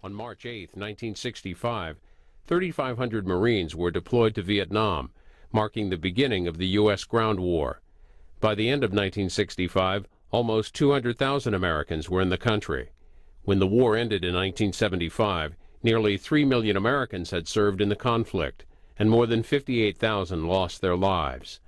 On March 8, 1965, 3,500 Marines were deployed to Vietnam, marking the beginning of the U.S. ground war. By the end of 1965, almost 200,000 Americans were in the country. When the war ended in 1975, nearly 3 million Americans had served in the conflict, and more than 58,000 lost their lives.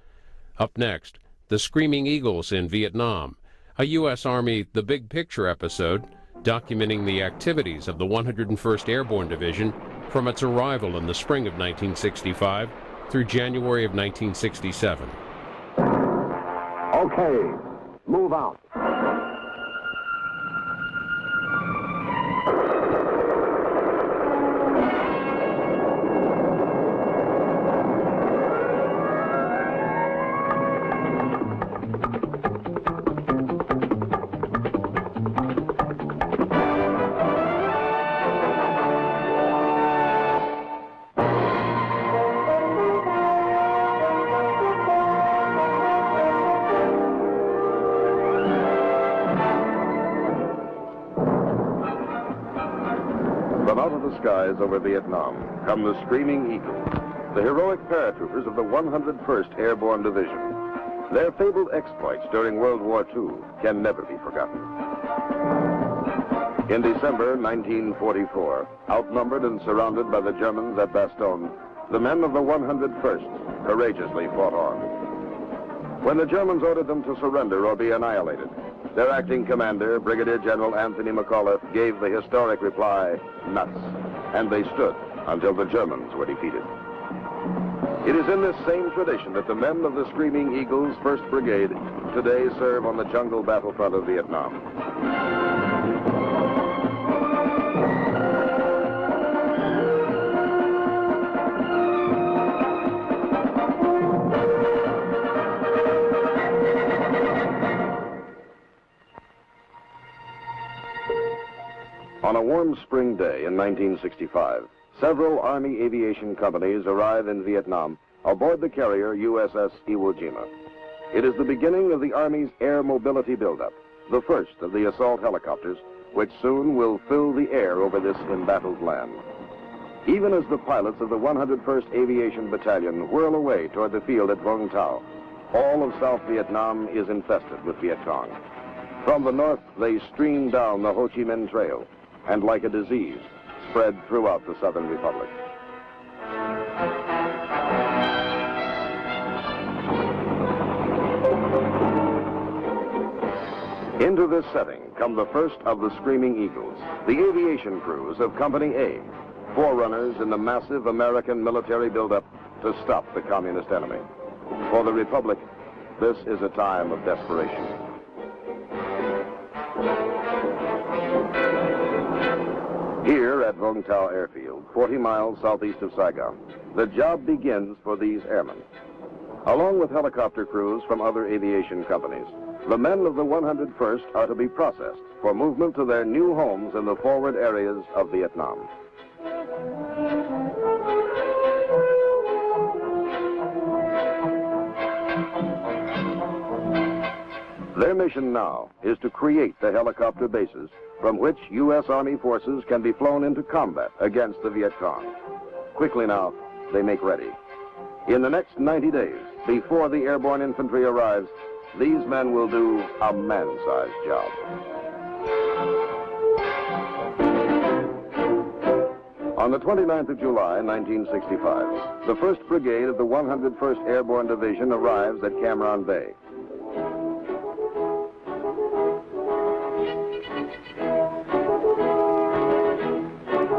Up next, the Screaming Eagles in Vietnam, a U.S. Army The Big Picture episode documenting the activities of the 101st Airborne Division from its arrival in the spring of 1965 through January of 1967. Okay, move out. From out of the skies over Vietnam come the Screaming Eagles, the heroic paratroopers of the 101st Airborne Division. Their fabled exploits during World War II can never be forgotten. In December 1944, outnumbered and surrounded by the Germans at Bastogne, the men of the 101st courageously fought on. When the Germans ordered them to surrender or be annihilated, their acting commander, Brigadier General Anthony McAuliffe, gave the historic reply, nuts, and they stood until the Germans were defeated. It is in this same tradition that the men of the Screaming Eagles, 1st Brigade, today serve on the jungle battlefront of Vietnam. On a warm spring day in 1965, several Army aviation companies arrive in Vietnam aboard the carrier USS Iwo Jima. It is the beginning of the Army's air mobility buildup, the first of the assault helicopters, which soon will fill the air over this embattled land. Even as the pilots of the 101st Aviation Battalion whirl away toward the field at Vung Tau, all of South Vietnam is infested with Viet Cong. From the north, they stream down the Ho Chi Minh Trail, and like a disease, spread throughout the Southern Republic. Into this setting come the first of the Screaming Eagles, the aviation crews of Company A, forerunners in the massive American military buildup to stop the communist enemy. For the Republic, this is a time of desperation. Here at Vung Tau Airfield, 40 miles southeast of Saigon, the job begins for these airmen. Along with helicopter crews from other aviation companies, the men of the 101st are to be processed for movement to their new homes in the forward areas of Vietnam. Their mission now is to create the helicopter bases from which U.S. Army forces can be flown into combat against the Viet Cong. Quickly now, they make ready. In the next 90 days, before the airborne infantry arrives, these men will do a man-sized job. On the 29th of July, 1965, the 1st Brigade of the 101st Airborne Division arrives at Cam Ranh Bay.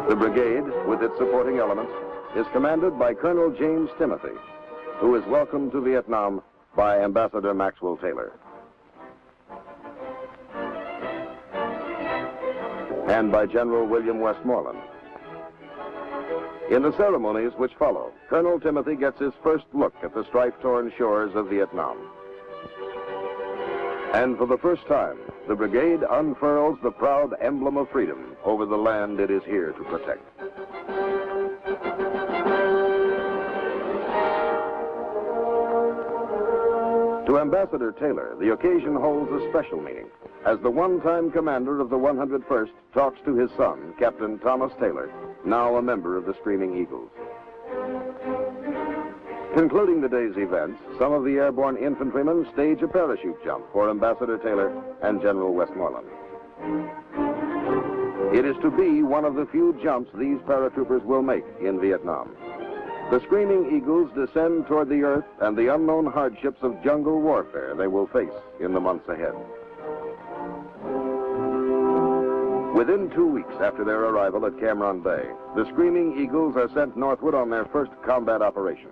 The brigade, with its supporting elements, is commanded by Colonel James Timothy, who is welcomed to Vietnam by Ambassador Maxwell Taylor. And by General William Westmoreland. In the ceremonies which follow, Colonel Timothy gets his first look at the strife-torn shores of Vietnam. And for the first time, the brigade unfurls the proud emblem of freedom over the land it is here to protect. To Ambassador Taylor, the occasion holds a special meaning. as the one-time commander of the 101st talks to his son, Captain Thomas Taylor, now a member of the Screaming Eagles. Concluding the day's events, some of the airborne infantrymen stage a parachute jump for Ambassador Taylor and General Westmoreland. It is to be one of the few jumps these paratroopers will make in Vietnam. The Screaming Eagles descend toward the earth and the unknown hardships of jungle warfare they will face in the months ahead. Within 2 weeks after their arrival at Cam Ranh Bay, the Screaming Eagles are sent northward on their first combat operation.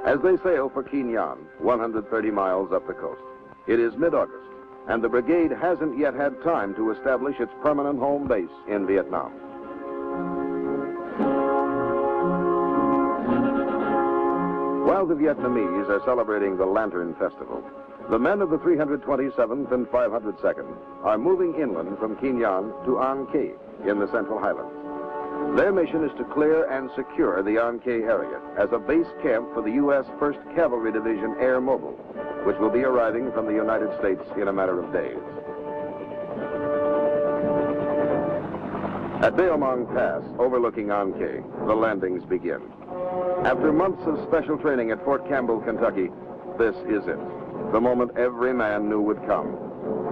As they sail for Quien Nhân, 130 miles up the coast, it is mid-August, and the brigade hasn't yet had time to establish its permanent home base in Vietnam. While the Vietnamese are celebrating the Lantern Festival, the men of the 327th and 502nd are moving inland from Quien Nhân to An Khê in the Central Highlands. Their mission is to clear and secure the An Khê area as a base camp for the U.S. 1st Cavalry Division Air Mobile, which will be arriving from the United States in a matter of days. At Baeo Mang Pass, overlooking An Khê, the landings begin. After months of special training at Fort Campbell, Kentucky, this is it, the moment every man knew would come.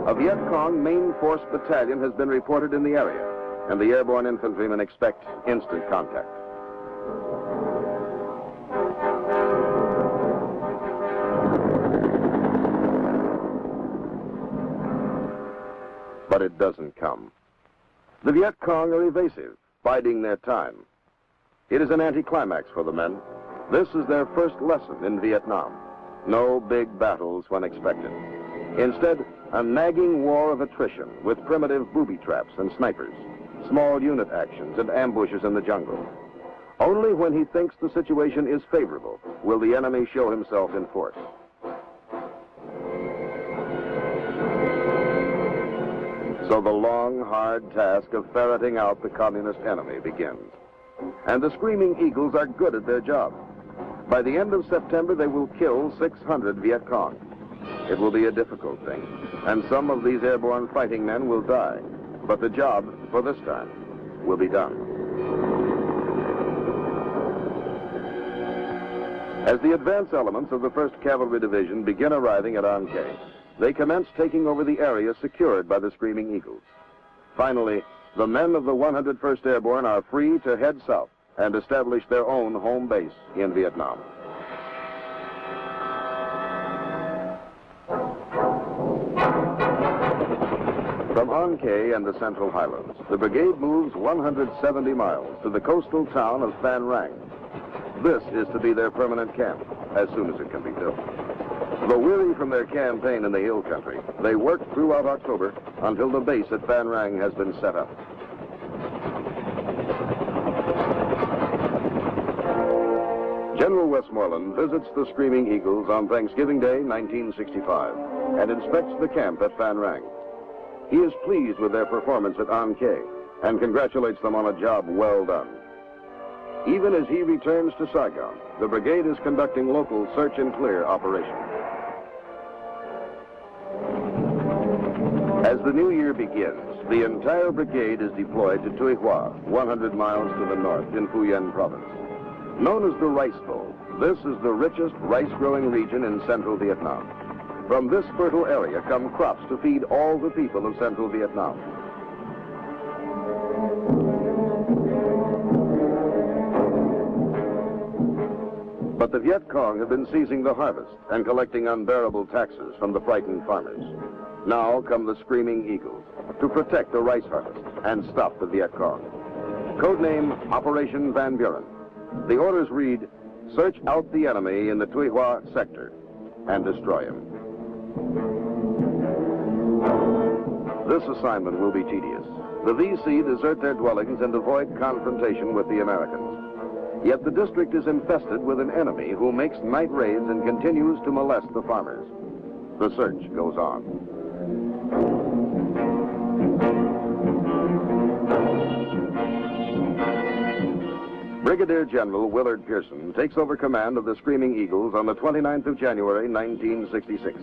A Viet Cong main force battalion has been reported in the area, and the airborne infantrymen expect instant contact. But it doesn't come. The Viet Cong are evasive, biding their time. It is an anticlimax for the men. This is their first lesson in Vietnam. No big battles when expected. Instead, a nagging war of attrition with primitive booby traps and snipers, small unit actions and ambushes in the jungle. Only when he thinks the situation is favorable will the enemy show himself in force. So the long, hard task of ferreting out the communist enemy begins. And the Screaming Eagles are good at their job. By the end of September, they will kill 600 Viet Cong. It will be a difficult thing, and some of these airborne fighting men will die. But the job, for this time, will be done. As the advance elements of the 1st Cavalry Division begin arriving at An Khê, they commence taking over the area secured by the Screaming Eagles. Finally, the men of the 101st Airborne are free to head south and establish their own home base in Vietnam. From An Khê and the Central Highlands, the brigade moves 170 miles to the coastal town of Phan Rang. This is to be their permanent camp, as soon as it can be built. Though weary from their campaign in the hill country, they work throughout October until the base at Phan Rang has been set up. General Westmoreland visits the Screaming Eagles on Thanksgiving Day, 1965, and inspects the camp at Phan Rang. He is pleased with their performance at An Khê and congratulates them on a job well done. Even as he returns to Saigon, the brigade is conducting local search and clear operations. As the new year begins, the entire brigade is deployed to Tuy Hoa, 100 miles to the north in Phu Yen province. Known as the Rice Bowl, this is the richest rice-growing region in central Vietnam. From this fertile area come crops to feed all the people of central Vietnam. But the Viet Cong have been seizing the harvest and collecting unbearable taxes from the frightened farmers. Now come the Screaming Eagles to protect the rice harvest and stop the Viet Cong. Codename Operation Van Buren. The orders read, search out the enemy in the Tuy Hoa sector and destroy him. This assignment will be tedious. The VC desert their dwellings and avoid confrontation with the Americans. Yet the district is infested with an enemy who makes night raids and continues to molest the farmers. The search goes on. Brigadier General Willard Pearson takes over command of the Screaming Eagles on the 29th of January, 1966.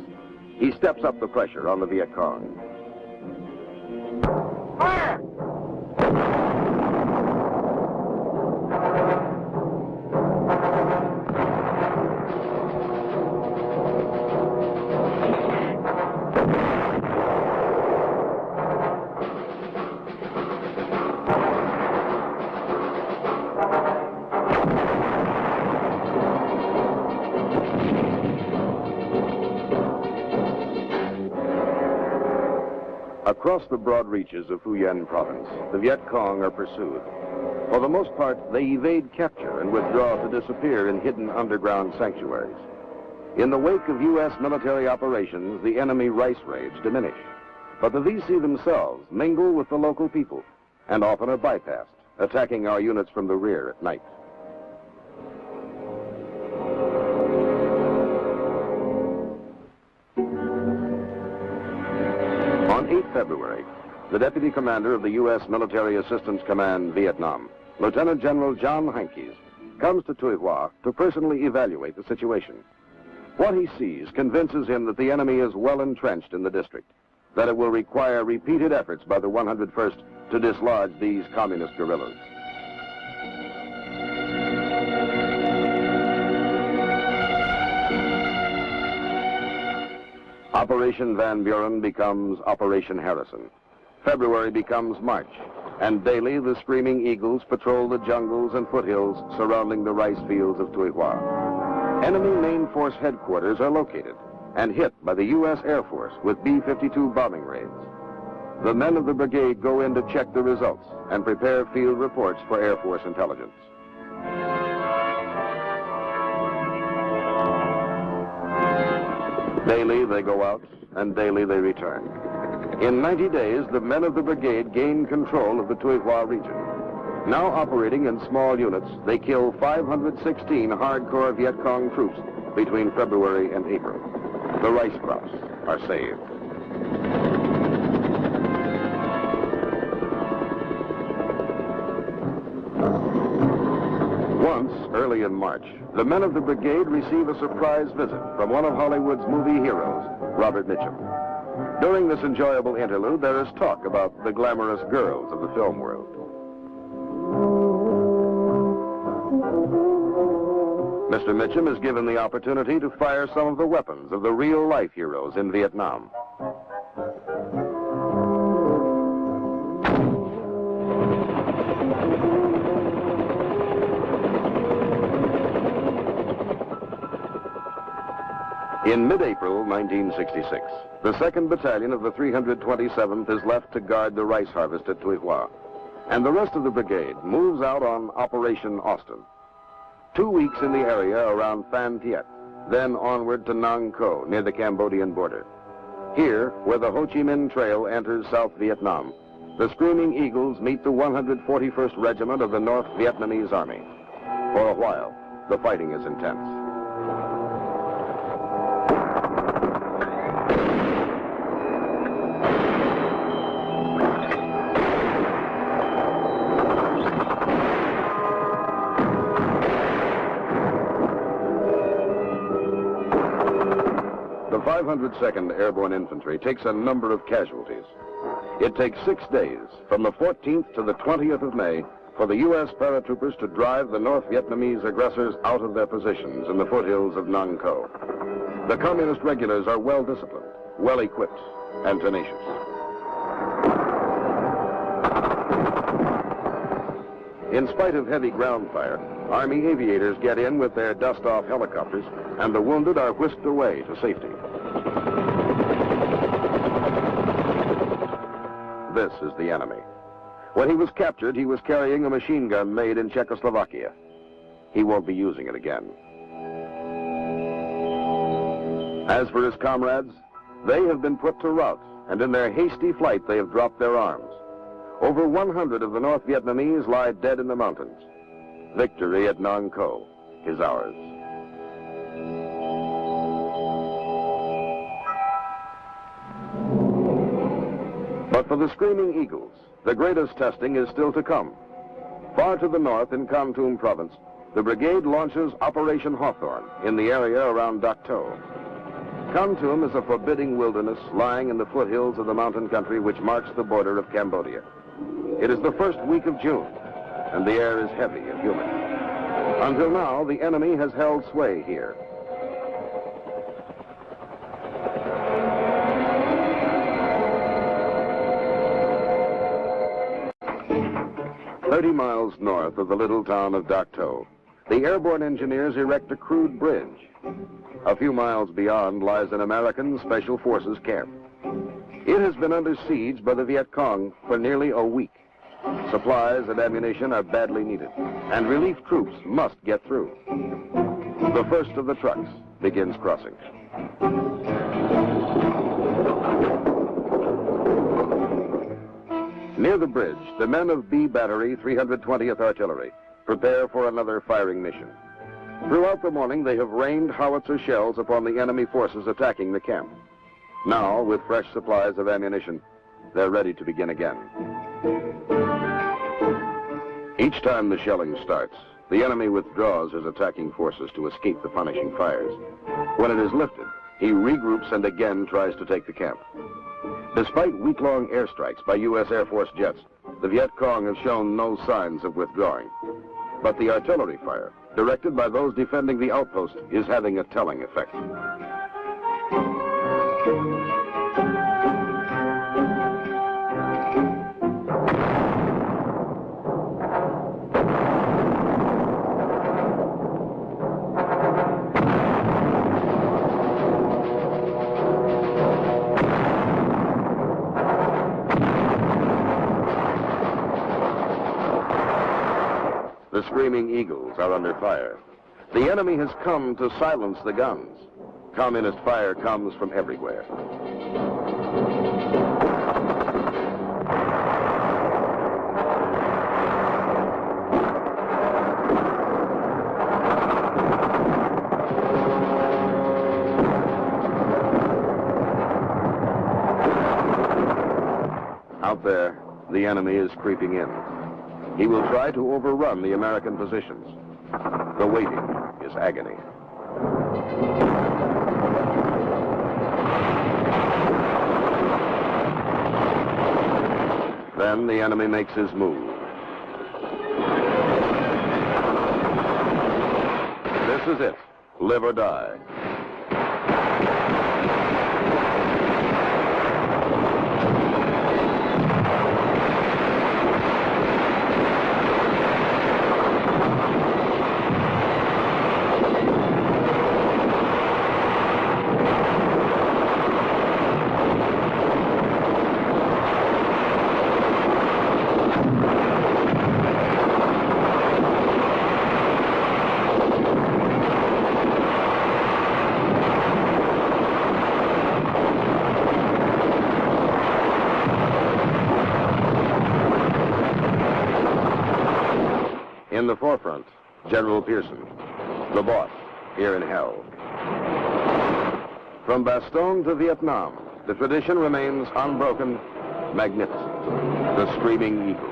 He steps up the pressure on the Viet Cong. Fire! Across the broad reaches of Fujian province, the Viet Cong are pursued. For the most part, they evade capture and withdraw to disappear in hidden underground sanctuaries. In the wake of U.S. military operations, the enemy rice raids diminish. But the VC themselves mingle with the local people and often are bypassed, attacking our units from the rear at night. On 8 February, the Deputy Commander of the U.S. Military Assistance Command, Vietnam, Lieutenant General John Hankes, comes to Tuy Hoa to personally evaluate the situation. What he sees convinces him that the enemy is well entrenched in the district, that it will require repeated efforts by the 101st to dislodge these communist guerrillas. Operation Van Buren becomes Operation Harrison. February becomes March, and daily the Screaming Eagles patrol the jungles and foothills surrounding the rice fields of Tuy Hoa. Enemy main force headquarters are located and hit by the U.S. Air Force with B-52 bombing raids. The men of the brigade go in to check the results and prepare field reports for Air Force intelligence. Daily they go out, and daily they return. In 90 days, the men of the brigade gain control of the Tuy Hoa region. Now operating in small units, they kill 516 hardcore Viet Cong troops between February and April. The rice crops are saved. Once, early in March, the men of the brigade receive a surprise visit from one of Hollywood's movie heroes, Robert Mitchum. During this enjoyable interlude, there is talk about the glamorous girls of the film world. Mr. Mitchum is given the opportunity to fire some of the weapons of the real-life heroes in Vietnam. In mid-April 1966, the 2nd Battalion of the 327th is left to guard the rice harvest at Tuy Hoa, and the rest of the brigade moves out on Operation Austin. 2 weeks in the area around Phan Thiet, then onward to Nang Co, near the Cambodian border. Here, where the Ho Chi Minh Trail enters South Vietnam, the Screaming Eagles meet the 141st Regiment of the North Vietnamese Army. For a while, the fighting is intense. The 502nd Airborne Infantry takes a number of casualties. It takes 6 days, from the 14th to the 20th of May, for the U.S. paratroopers to drive the North Vietnamese aggressors out of their positions in the foothills of Nang Co. The communist regulars are well disciplined, well equipped, and tenacious. In spite of heavy ground fire, Army aviators get in with their dust-off helicopters, and the wounded are whisked away to safety. This is the enemy. When he was captured, he was carrying a machine gun made in Czechoslovakia. He won't be using it again. As for his comrades, they have been put to rout, and in their hasty flight, they have dropped their arms. Over 100 of the North Vietnamese lie dead in the mountains. Victory at Nang Co is ours. But for the Screaming Eagles, the greatest testing is still to come. Far to the north in Kon Tum province, the brigade launches Operation Hawthorne in the area around Dak To. Kontum is a forbidding wilderness lying in the foothills of the mountain country which marks the border of Cambodia. It is the first week of June, and the air is heavy and humid. Until now, the enemy has held sway here. "30 miles north of the little town of Dak To, the airborne engineers erect a crude bridge. A few miles beyond lies an American Special Forces camp. It has been under siege by the Viet Cong for nearly a week. Supplies and ammunition are badly needed, and relief troops must get through. The first of the trucks begins crossing. Near the bridge, the men of B Battery, 320th Artillery, prepare for another firing mission. Throughout the morning, they have rained howitzer shells upon the enemy forces attacking the camp. Now, with fresh supplies of ammunition, they're ready to begin again. Each time the shelling starts, the enemy withdraws his attacking forces to escape the punishing fires. When it is lifted, he regroups and again tries to take the camp. Despite week-long airstrikes by U.S. Air Force jets, the Viet Cong have shown no signs of withdrawing. But the artillery fire, directed by those defending the outpost, is having a telling effect. The screaming eagles are under fire. The enemy has come to silence the guns. Communist fire comes from everywhere. Out there, the enemy is creeping in. He will try to overrun the American positions. The waiting is agony. Then the enemy makes his move. This is it. Live or die. In the forefront, General Pearson, the boss, here in hell. From Bastogne to Vietnam, the tradition remains unbroken, magnificent. The Screaming Eagle.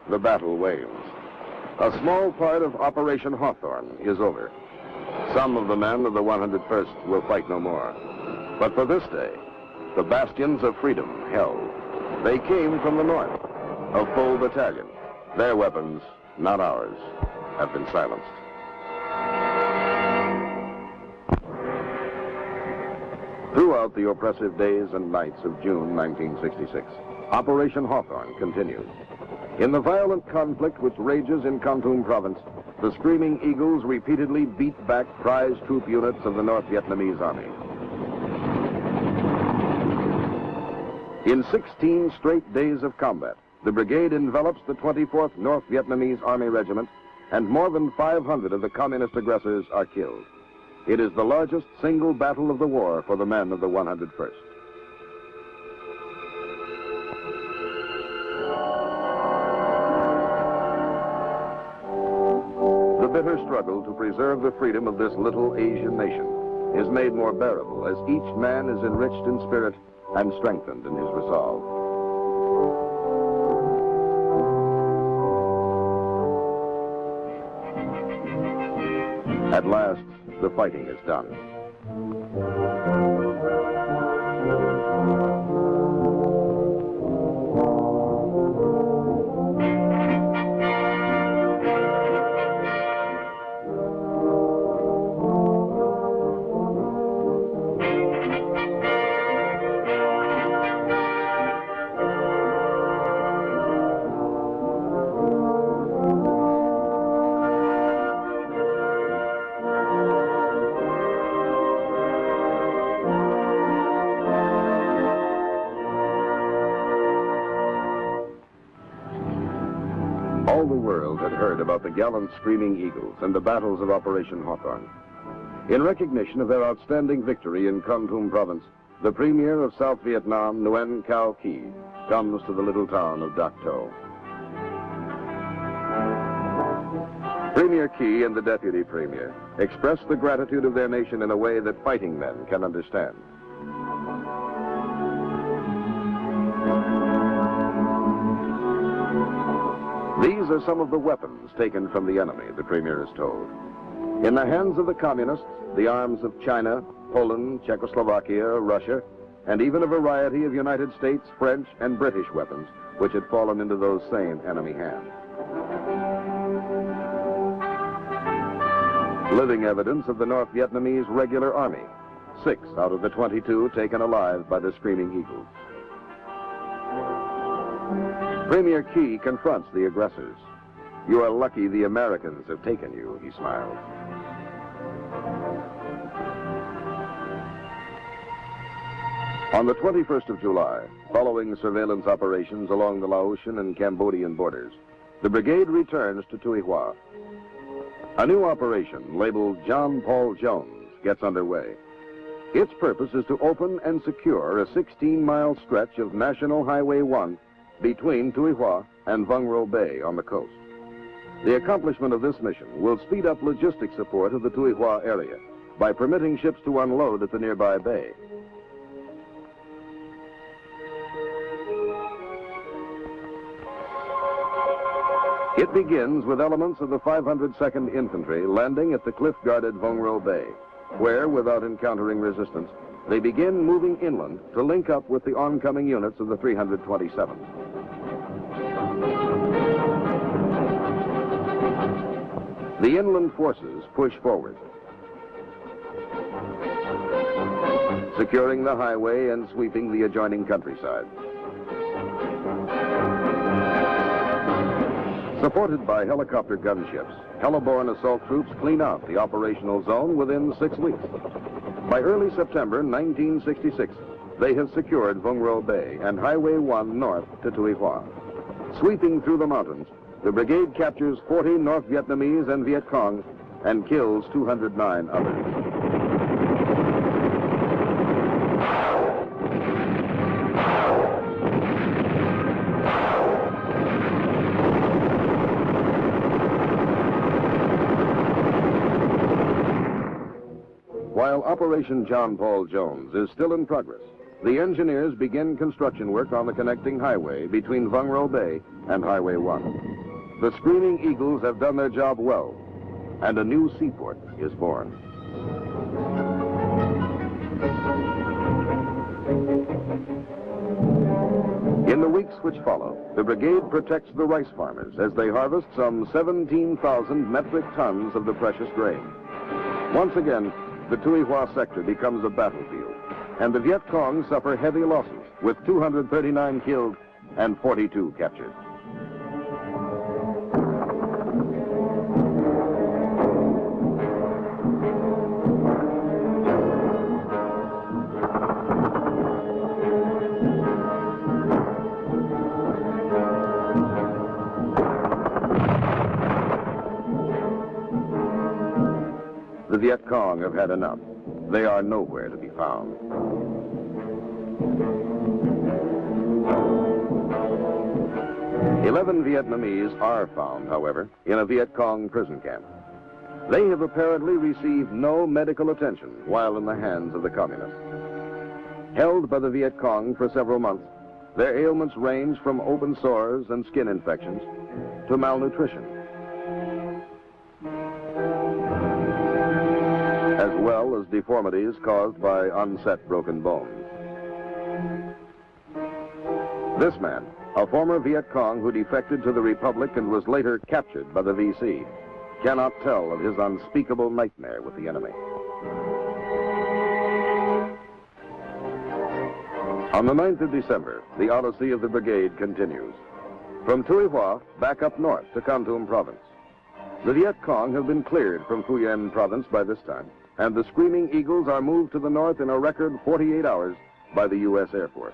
The battle wanes. A small part of Operation Hawthorne is over. Some of the men of the 101st will fight no more. But for this day, the bastions of freedom held. They came from the north, a full battalion. Their weapons, not ours, have been silenced. Throughout the oppressive days and nights of June 1966, Operation Hawthorne continues. In the violent conflict which rages in Kontum province, the Screaming Eagles repeatedly beat back prize troop units of the North Vietnamese Army. In 16 straight days of combat, the brigade envelops the 24th North Vietnamese Army Regiment, and more than 500 of the communist aggressors are killed. It is the largest single battle of the war for the men of the 101st. The bitter struggle struggle to preserve the freedom of this little Asian nation is made more bearable as each man is enriched in spirit and strengthened in his resolve. At last, the fighting is done. All the world had heard about the gallant Screaming Eagles and the battles of Operation Hawthorne. In recognition of their outstanding victory in Kon Tum province, the premier of South Vietnam, Nguyen Cao Ky, comes to the little town of Dak To. Premier Ky and the deputy premier express the gratitude of their nation in a way that fighting men can understand. These are some of the weapons taken from the enemy, the premier is told. In the hands of the communists, the arms of China, Poland, Czechoslovakia, Russia, and even a variety of United States, French, and British weapons, which had fallen into those same enemy hands. Living evidence of the North Vietnamese regular army, 6 out of the 22 taken alive by the Screaming Eagles. Premier Ky confronts the aggressors. "You are lucky the Americans have taken you," he smiled. On the 21st of July, following surveillance operations along the Laotian and Cambodian borders, the brigade returns to Tuy Hoa. A new operation labeled John Paul Jones gets underway. Its purpose is to open and secure a 16-mile stretch of National Highway 1 between Tuy Hoa and Vung Ro Bay on the coast. The accomplishment of this mission will speed up logistic support of the Tuy Hoa area by permitting ships to unload at the nearby bay. It begins with elements of the 502nd Infantry landing at the cliff-guarded Vung Ro Bay, where, without encountering resistance, they begin moving inland to link up with the oncoming units of the 327th. The inland forces push forward, securing the highway and sweeping the adjoining countryside. Supported by helicopter gunships, heliborne assault troops clean out the operational zone within 6 weeks. By early September 1966, they have secured Vung Ro Bay and Highway 1 north to Tuy Hoa. Sweeping through the mountains, the brigade captures 40 North Vietnamese and Viet Cong and kills 209 others. While Operation John Paul Jones is still in progress, the engineers begin construction work on the connecting highway between Vung Ro Bay and Highway 1. The Screaming Eagles have done their job well, and a new seaport is born. In the weeks which follow, the brigade protects the rice farmers as they harvest some 17,000 metric tons of the precious grain. Once again, the Tuy Hoa sector becomes a battlefield, and the Viet Cong suffer heavy losses, with 239 killed and 42 captured. The Viet Cong have had enough. They are nowhere to be found. "11 Vietnamese are found, however, in a Viet Cong prison camp. They have apparently received no medical attention while in the hands of the communists. Held by the Viet Cong for several months, their ailments range from open sores and skin infections to malnutrition, as well as deformities caused by unset broken bones. This man, a former Viet Cong who defected to the Republic and was later captured by the VC, cannot tell of his unspeakable nightmare with the enemy. On the 9th of December, the odyssey of the brigade continues. From Tuy Hoa, back up north to Kon Tum province. The Viet Cong have been cleared from Phu Yen province by this time, and the Screaming Eagles are moved to the north in a record 48 hours by the U.S. Air Force.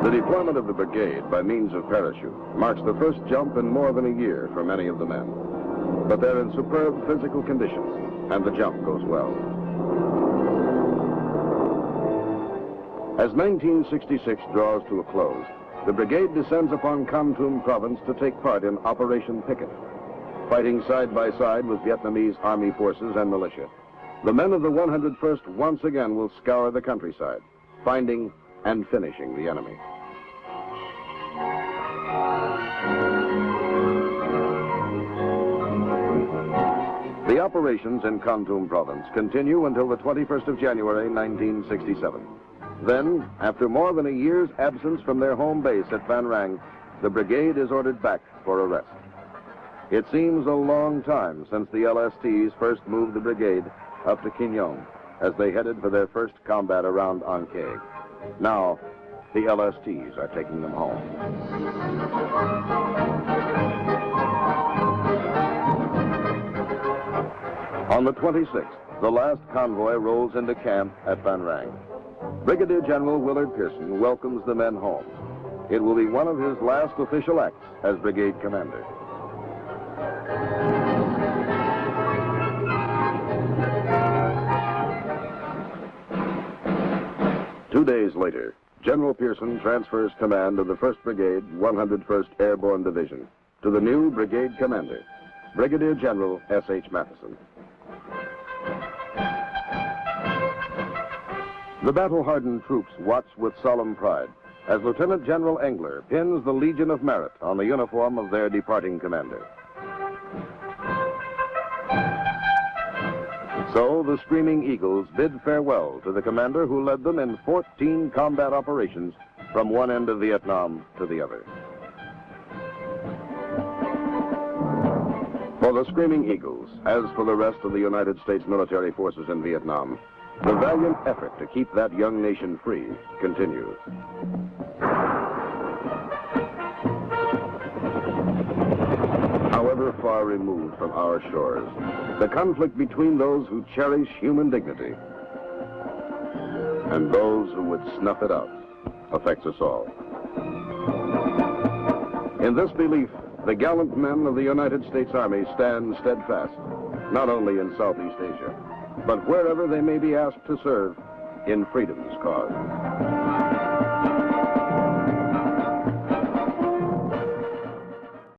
The deployment of the brigade by means of parachute marks the first jump in more than a year for many of the men. But they're in superb physical condition, and the jump goes well. As 1966 draws to a close, the brigade descends upon Kon Tum province to take part in Operation Picket. Fighting side by side with Vietnamese army forces and militia, the men of the 101st once again will scour the countryside, finding and finishing the enemy. The operations in Kon Tum province continue until the 21st of January, 1967. Then, after more than a year's absence from their home base at Van Rang, the brigade is ordered back for a rest. It seems a long time since the LSTs first moved the brigade up to Kin Yong as they headed for their first combat around An Khie. Now, the LSTs are taking them home. On the 26th, the last convoy rolls into camp at Van Rang. Brigadier General Willard Pearson welcomes the men home. It will be one of his last official acts as brigade commander. Two days later, General Pearson transfers command of the 1st Brigade, 101st Airborne Division, to the new brigade commander, Brigadier General S.H. Matheson. The battle-hardened troops watch with solemn pride as Lieutenant General Engler pins the Legion of Merit on the uniform of their departing commander. So the Screaming Eagles bid farewell to the commander who led them in 14 combat operations from one end of Vietnam to the other. For the Screaming Eagles, as for the rest of the United States military forces in Vietnam, the valiant effort to keep that young nation free continues. However far removed from our shores, the conflict between those who cherish human dignity and those who would snuff it out affects us all. In this belief, the gallant men of the United States Army stand steadfast, not only in Southeast Asia, but wherever they may be asked to serve in freedom's cause.